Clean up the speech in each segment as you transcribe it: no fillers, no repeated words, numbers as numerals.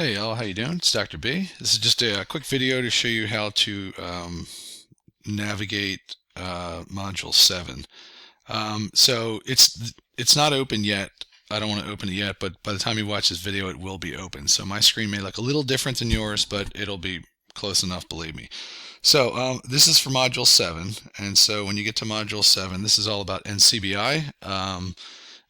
Hey y'all, how you doing? It's Dr. B. This is just a quick video to show you how to navigate Module 7. So it's not open yet. I don't want to open it yet, but by the time you watch this video, it will be open. So my screen may look a little different than yours, but it'll be close enough, believe me. So this is for Module 7, and so when you get to Module 7, this is all about NCBI.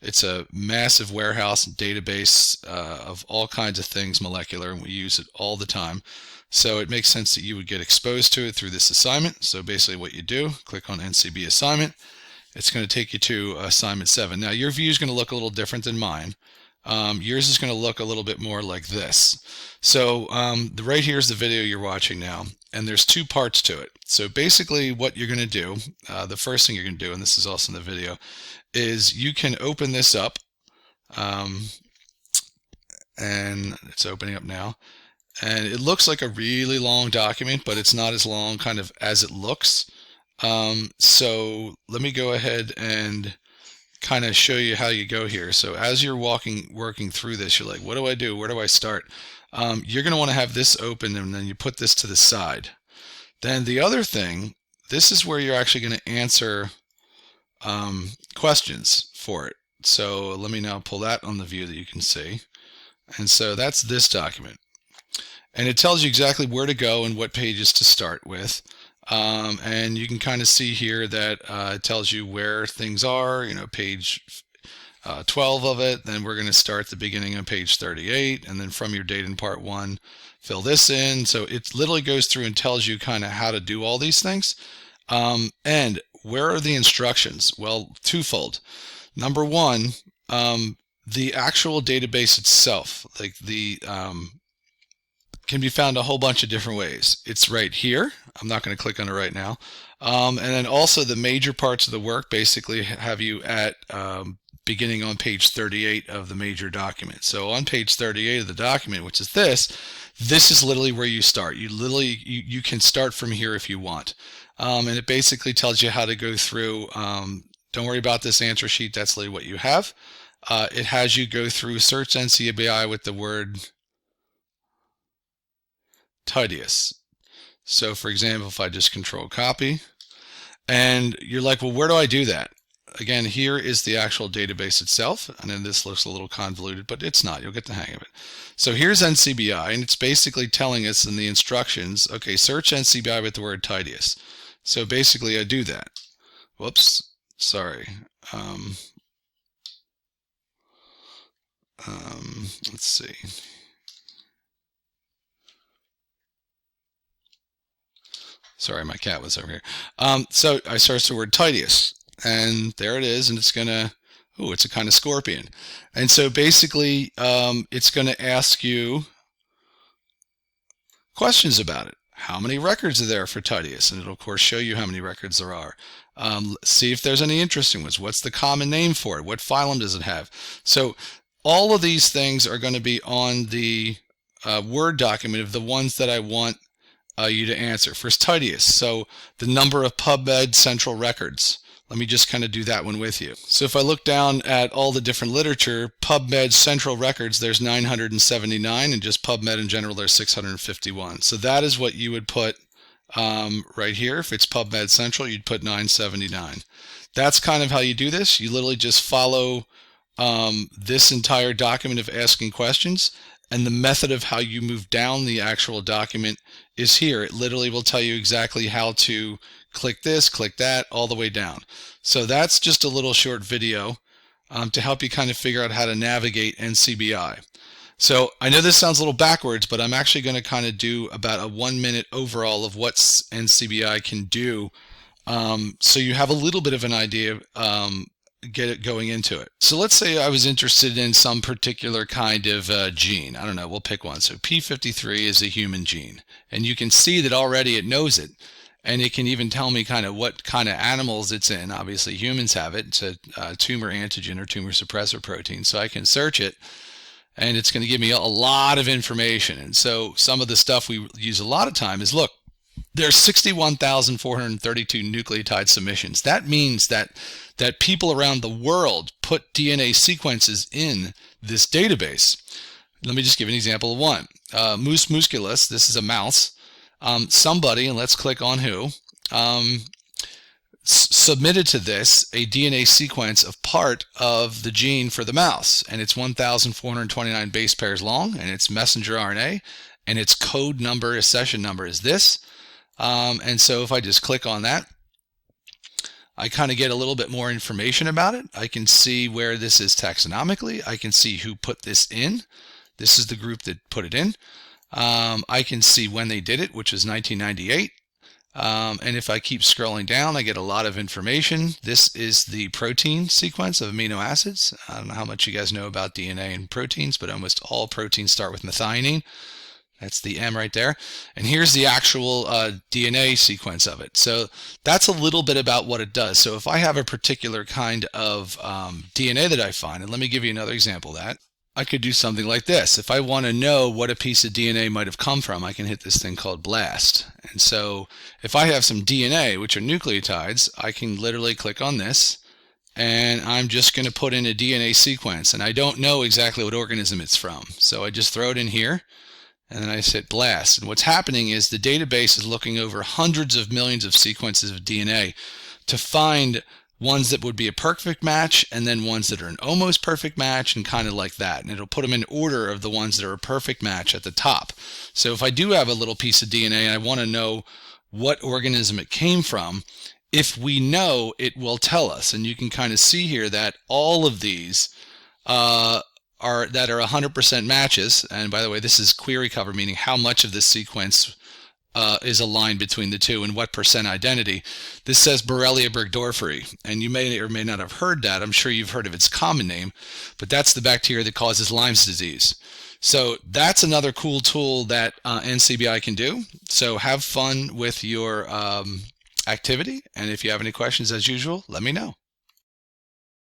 It's a massive warehouse and database of all kinds of things molecular, and we use it all the time. So it makes sense that you would get exposed to it through this assignment. So basically what you do, click on NCB assignment. It's going to take you to assignment 7. Now your view is going to look a little different than mine. Yours is going to look a little bit more like this. So right here is the video you're watching now, and there's two parts to it. So basically what you're going to do, the first thing you're going to do, and this is also in the video, is you can open this up, and it's opening up now, and it looks like a really long document, but it's not as long kind of as it looks. So let me go ahead and kind of show you how you go here. So as you're working through this, you're like, what do I do? Where do I start? You're going to want to have this open, and then you put this to the side. Then the other thing, this is where you're actually going to answer questions for it. So let me now pull that on the view that you can see. And so that's this document. And it tells you exactly where to go and what pages to start with. And you can kind of see here that it tells you where things are, page 12 of it. Then we're going to start the beginning on page 38. And then from your date in part 1, fill this in. So it literally goes through and tells you kind of how to do all these things. And where are the instructions? Well, twofold. Number one, the actual database itself, like can be found a whole bunch of different ways. It's right here. I'm not going to click on it right now. And then also the major parts of the work basically have you at beginning on page 38 of the major document. So on page 38 of the document, which is this is literally where you start. You can start from here if you want. And it basically tells you how to go through. Don't worry about this answer sheet. That's literally what you have. It has you go through search NCBI with the word Titius. So for example, if I just control copy, and you're like, well, where do I do that? Again, here is the actual database itself, and then this looks a little convoluted, but it's not. You'll get the hang of it. So here's NCBI, and it's basically telling us in the instructions, okay, search NCBI with the word Titius. So basically I do that. Whoops, sorry. Let's see. Sorry, my cat was over here. So I search the word Titius, and there it is, and it's gonna, it's a kind of scorpion. And so basically, it's gonna ask you questions about it. How many records are there for Titius? And it'll of course show you how many records there are. See if there's any interesting ones. What's the common name for it? What phylum does it have? So all of these things are going to be on the Word document of the ones that I want you to answer. First, Titius. So the number of PubMed central records. Let me just kind of do that one with you. So if I look down at all the different literature, PubMed central records, there's 979, and just PubMed in general, there's 651. So that is what you would put right here. If it's PubMed central, you'd put 979. That's kind of how you do this. You literally just follow this entire document of asking questions, and the method of how you move down the actual document is here. It literally will tell you exactly how to click this, click that, all the way down. So that's just a little short video to help you kind of figure out how to navigate NCBI. So I know this sounds a little backwards, but I'm actually going to kind of do about a 1-minute overall of what NCBI can do, so you have a little bit of an idea get it going into it. So let's say I was interested in some particular kind of gene. I don't know, we'll pick one. So P53 is a human gene, and you can see that already it knows it, and it can even tell me kind of what kind of animals it's in. Obviously humans have it. It's a tumor antigen or tumor suppressor protein, so I can search it, and it's going to give me a lot of information. And so some of the stuff we use a lot of time is, look, there's 61,432 nucleotide submissions. That means that people around the world put DNA sequences in this database. Let me just give an example of one. Mus musculus, this is a mouse. Somebody, and let's click on who, submitted to this a DNA sequence of part of the gene for the mouse, and it's 1,429 base pairs long, and it's messenger RNA, and its code number, accession number is this. And so if I just click on that, I kind of get a little bit more information about it. I can see where this is taxonomically. I can see who put this in. This is the group that put it in. I can see when they did it, which is 1998. And if I keep scrolling down, I get a lot of information. This is the protein sequence of amino acids. I don't know how much you guys know about DNA and proteins, but almost all proteins start with methionine. That's the M right there. And here's the actual DNA sequence of it. So that's a little bit about what it does. So if I have a particular kind of DNA that I find, and let me give you another example of that, I could do something like this. If I want to know what a piece of DNA might have come from, I can hit this thing called BLAST. And so if I have some DNA, which are nucleotides, I can literally click on this, and I'm just going to put in a DNA sequence. And I don't know exactly what organism it's from. So I just throw it in here, and then I hit BLAST. And what's happening is the database is looking over hundreds of millions of sequences of DNA to find ones that would be a perfect match, and then ones that are an almost perfect match, and kind of like that. And it'll put them in order of the ones that are a perfect match at the top. So if I do have a little piece of DNA and I want to know what organism it came from, if we know, it will tell us. And you can kind of see here that all of these are 100% matches. And by the way, this is query cover, meaning how much of this sequence is aligned between the two and what percent identity. This says Borrelia burgdorferi, and you may or may not have heard that. I'm sure you've heard of its common name, but that's the bacteria that causes Lyme's disease. So that's another cool tool that NCBI can do. So have fun with your activity, and if you have any questions, as usual, let me know.